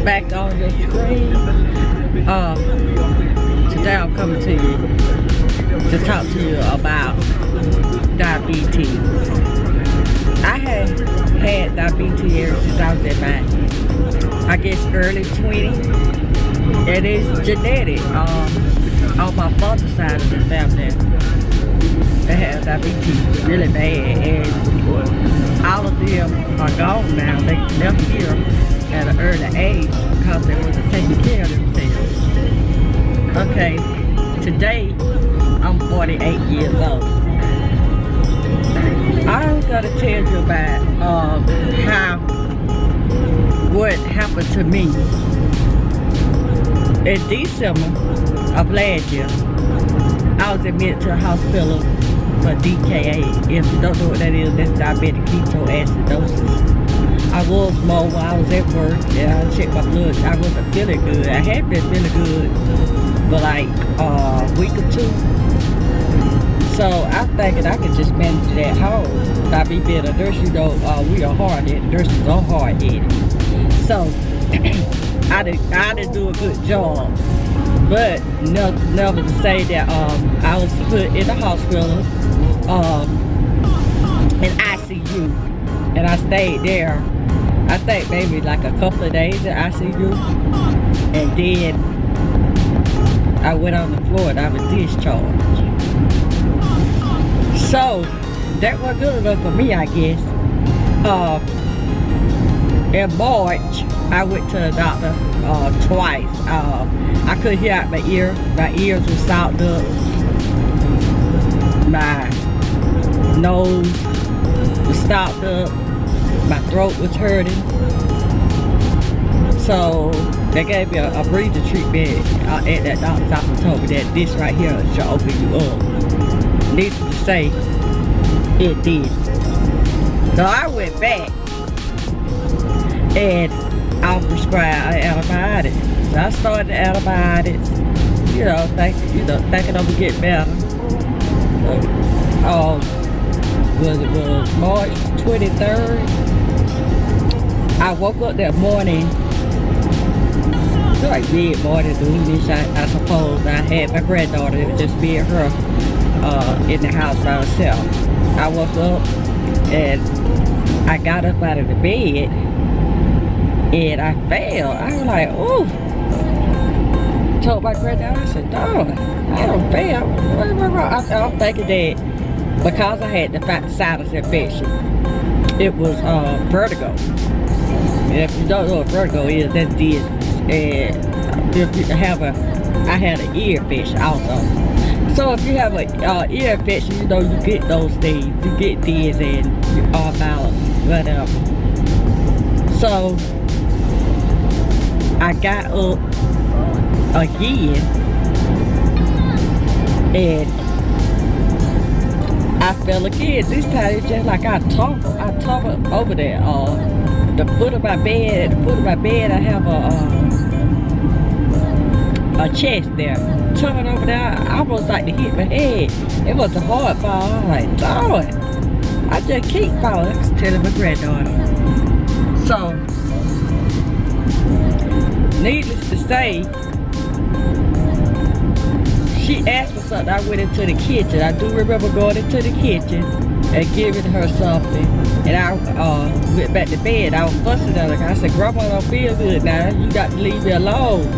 back on your screen. Today I'm coming to you to talk to you about diabetes. I had diabetes ever since I was at my, I guess, early 20s. It is genetic. On my father's side of the family, they have diabetes really bad, and all of them are gone now. They left here at an early age because they wasn't taking care of themselves. Okay, today I'm 48 years old. I'm gonna tell you about what happened to me in December of last year. I was admitted to a hospital for DKA. If you don't know what that is, that's diabetic ketoacidosis. I was small while I was at work, and I checked my blood. I wasn't feeling good. I had been feeling good for like a week or two. So I'm thinking I could just manage it at home. I be being a nurse, you know, we are hard-headed. Nurses are hard-headed. So I didn't do a good job. But never to say that I was put in the hospital in ICU, and I stayed there. I think maybe like a couple of days in ICU, and then I went on the floor and I was discharged. So that wasn't good enough for me, I guess. In March, I went to the doctor twice. I couldn't hear out my ear. My ears were stopped up. My nose was stopped up. My throat was hurting. So they gave me a breathing treatment at that doctor's office. Told me that this right here should open you up. Needless to say, it did. So I went back and I was prescribed antibiotics. So I started the antibiotics, thinking I'm gonna get better. Was March 23rd. I woke up that morning, like mid-morning, noonish, I suppose. I had my granddaughter, it was just me and her in the house by herself. I woke up and I got up out of the bed and I fell. I was like, ooh. Told my granddaughter, I said, darling, I don't fail. I'm thinking that because I had the sinus infection, it was vertigo. And if you don't know what vertigo is, that's dizziness. And if you have I had an ear infection also. So if you have an ear infection, you get those things. You get dizzy and you're off balance, whatever. So I got up again and I fell again. This time it's just like I toppled over there. The foot of my bed. At the foot of my bed, I have a chest there. Turning over there, I almost like to hit my head. It was a hard fall. I was like, darn. I just keep falling. I was telling my granddaughter. So, needless to say, she asked for something. I went into the kitchen. I do remember going into the kitchen and giving her something. And I went back to bed. I was fussing at her. I said, Grandma don't feel good now. You got to leave me alone.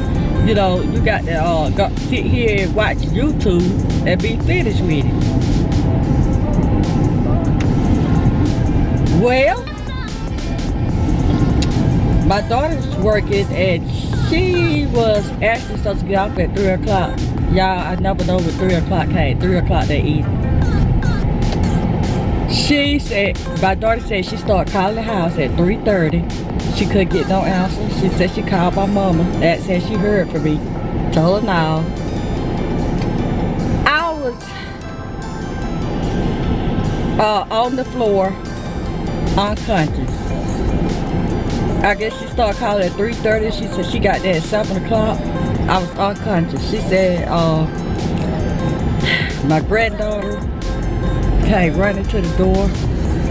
You got to sit here and watch YouTube and be finished with it. Well, my daughter's working and she was actually supposed to get off at 3 o'clock. Y'all, I never know when 3 o'clock came. 3 o'clock that evening. She said, my daughter said she started calling the house at 3:30. She couldn't get no answer. She said she called my mama. That said she heard from me. Told her no. I was on the floor, unconscious. I guess she started calling at 3:30. She said she got there at 7 o'clock. I was unconscious. She said my granddaughter came running to the door,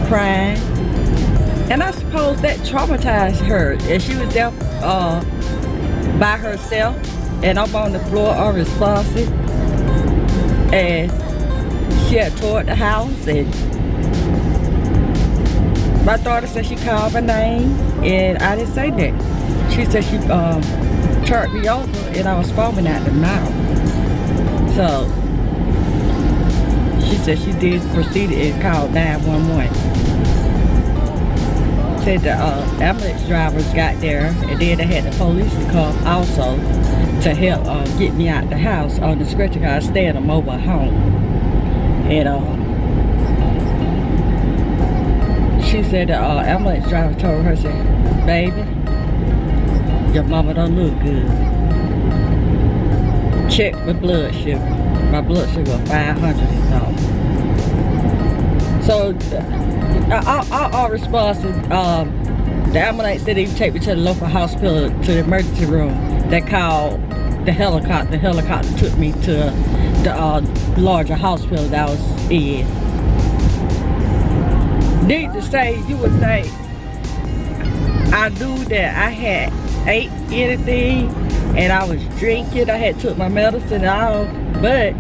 crying. And I suppose that traumatized her. And she was there by herself, and I'm on the floor unresponsive. And she had tore the house, and my daughter said she called my name, and I didn't say that. She said she turned me over, and I was foaming at the mouth. So she said she did proceed and called 911. Said the ambulance drivers got there, and then they had the police to come also to help get me out the house on the stretcher, because I stay in a mobile home. And she said the ambulance driver told her, said, baby, your mama don't look good. Check my blood sugar. My blood sugar was 500 and something. So all responses, the ambulance said they take me to the local hospital, to the emergency room. They called the helicopter. The helicopter took me to the larger hospital that I was in. Needless to say, you would think I knew that I had ate anything and I was drinking. I had took my medicine and all, but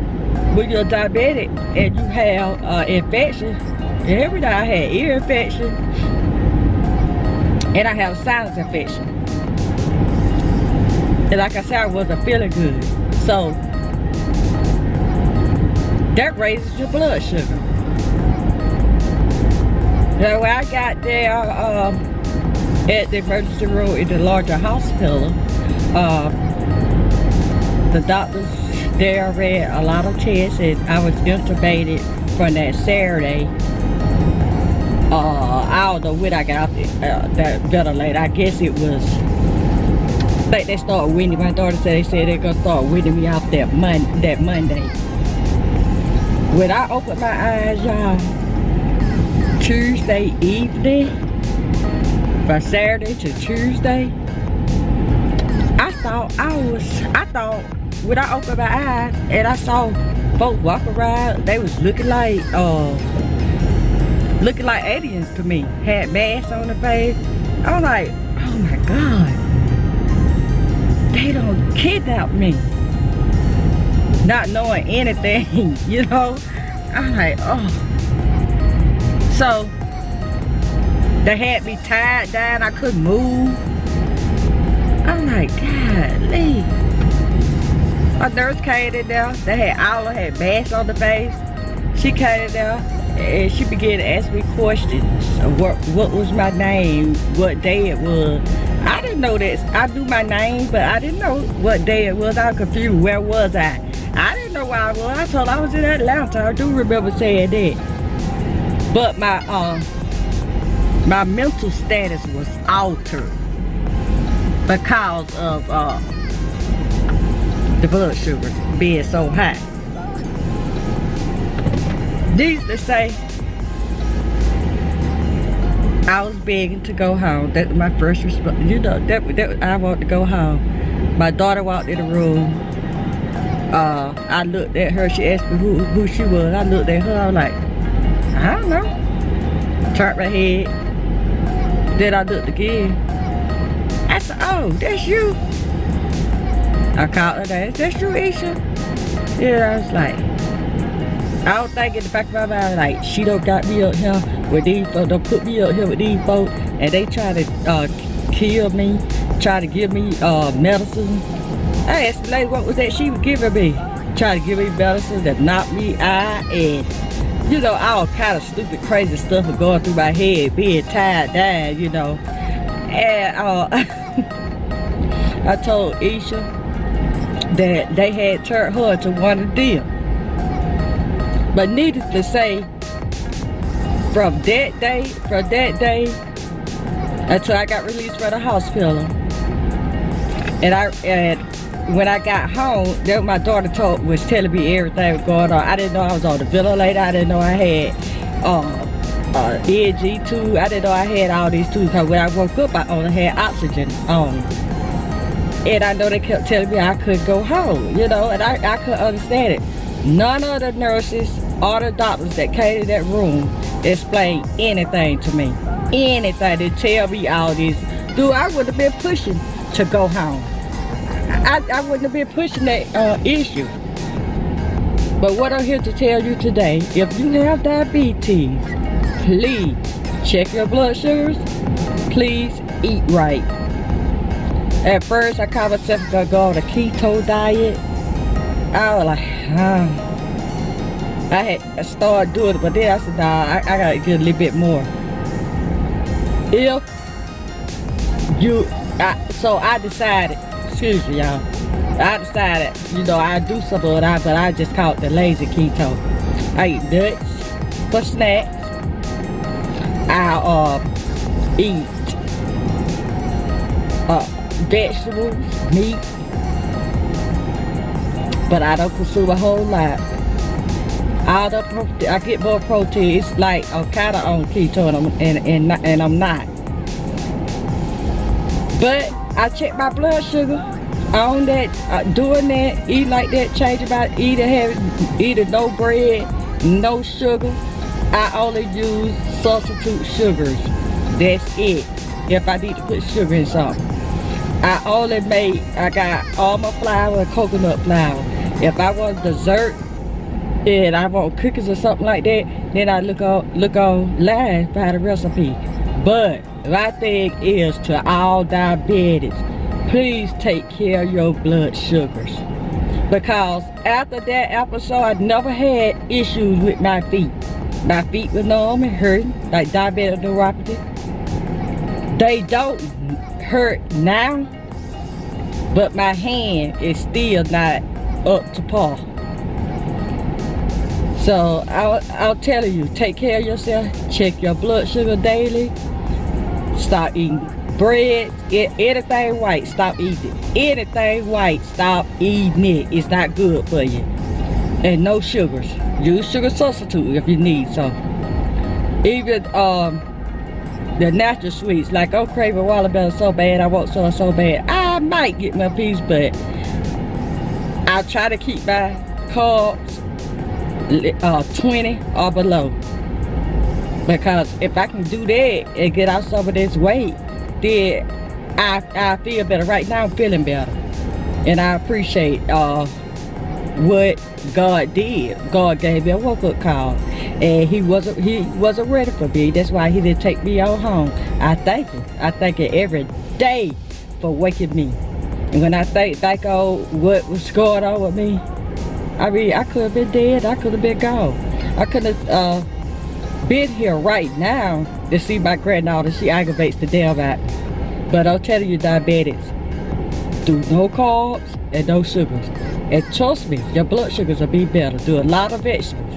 when you're diabetic and you have infection, and every day I had ear infection and I have a sinus infection. And like I said, I wasn't feeling good. So that raises your blood sugar. So when I got there at the emergency room in the larger hospital, the doctors there ran a lot of tests, and I was intubated from that Saturday. I don't know when I got off that ventilator. I guess it was, I think they started weaning. My daughter said they're gonna start weaning me off that Monday. When I opened my eyes, y'all, Tuesday evening, from Saturday to Tuesday, I thought when I opened my eyes and I saw folks walk around, they was looking like aliens to me. Had masks on their face. I was like, oh my God, they don't kidnap me. Not knowing anything, you know. I'm like, oh. So they had me tied down. I couldn't move. I'm like, golly. A nurse came in there. They had masks on the face. She came in there and she began to ask me questions. What was my name? What day it was? I didn't know that. I knew my name, but I didn't know what day it was. I was confused. Where was I? I didn't know where I was. I told her I was in Atlanta. I do remember saying that. But my mental status was altered because of the blood sugar being so high. Needless to say, I was begging to go home. That's my first response. You know, that I want to go home. My daughter walked in the room. I looked at her. She asked me who she was. I looked at her. I was like, I don't know. Turned my head. Then I looked again. I said, oh, that's you. I called her name. That's you, Isha? Yeah, I was like, I was thinking in the back of my mind, like, she don't got me up here with these folks, don't put me up here with these folks, and they try to kill me, try to give me medicine. I asked the lady what was that she was giving me. Trying to give me medicine to knock me out, and you know, all kind of stupid, crazy stuff was going through my head, being tied down, you know. And I told Isha that they had turned her into one of them. But needless to say, from that day until I got released from the hospital, and when I got home, then my daughter was telling me everything was going on. I didn't know I was on the ventilator. I didn't know I had ENG2. I didn't know I had all these tools. Because when I woke up, I only had oxygen on. And I know they kept telling me I couldn't go home, you know, and I couldn't understand it. None of the nurses or the doctors that came in that room explained anything to me. anything to tell me all this. Dude, I would have been pushing to go home. I wouldn't have been pushing that issue. But what I'm here to tell you today, if you have diabetes, please check your blood sugars. Please eat right. At first, I called myself gonna go on a keto diet. I was like, I started doing it, but then I said, nah, I gotta get a little bit more. So I decided, excuse me, y'all. I decided, you know, I do some of that, but I just call it the lazy keto. I eat nuts for snacks. I eat vegetables, meat, but I don't consume a whole lot. I get more protein. It's like I'm kind of on keto and I'm not. But I check my blood sugar. On that, doing that, eat like that, changing my eating no bread, no sugar. I only use substitute sugars. That's it. If I need to put sugar in something, I got almond flour and coconut flour. If I want dessert and I want cookies or something like that, then I look online, find a recipe. But my thing is to all diabetics, please take care of your blood sugars. Because after that episode, I never had issues with my feet. My feet were numb and hurting, like diabetic neuropathy. They don't hurt now, but my hand is still not up to par. So I'll tell you, take care of yourself, check your blood sugar daily, stop eating bread, anything white, stop eating it. Anything white, stop eating it. It's not good for you. And no sugars. Use sugar substitute if you need some. Even the natural sweets, like I'm craving watermelon so bad, I want some so bad, I might get my piece, but I'll try to keep my carbs 20 or below. Because if I can do that and get out some of this weight, then I feel better. Right now I'm feeling better, and I appreciate what God did. God gave me a wake-up call, and he wasn't ready for me. That's why he didn't take me on home. I thank him. I thank him every day for waking me. And when I think back on what was going on with me, I mean, I could have been dead. I could have been gone. I could have been here right now to see my granddaughter. She aggravates the damn out. But I'm telling you, diabetics, do no carbs and no sugars. And trust me, your blood sugars will be better. Do a lot of vegetables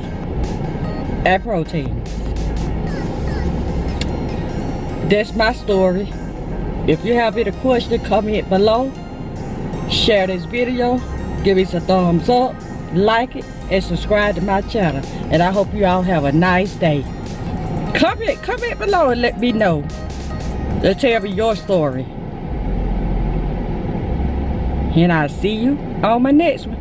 and protein. That's my story. If you have any questions, comment below. Share this video. Give me some thumbs up. Like it and subscribe to my channel. And I hope you all have a nice day. Comment below and let me know. Let's tell me your story. And I'll see you on my next one.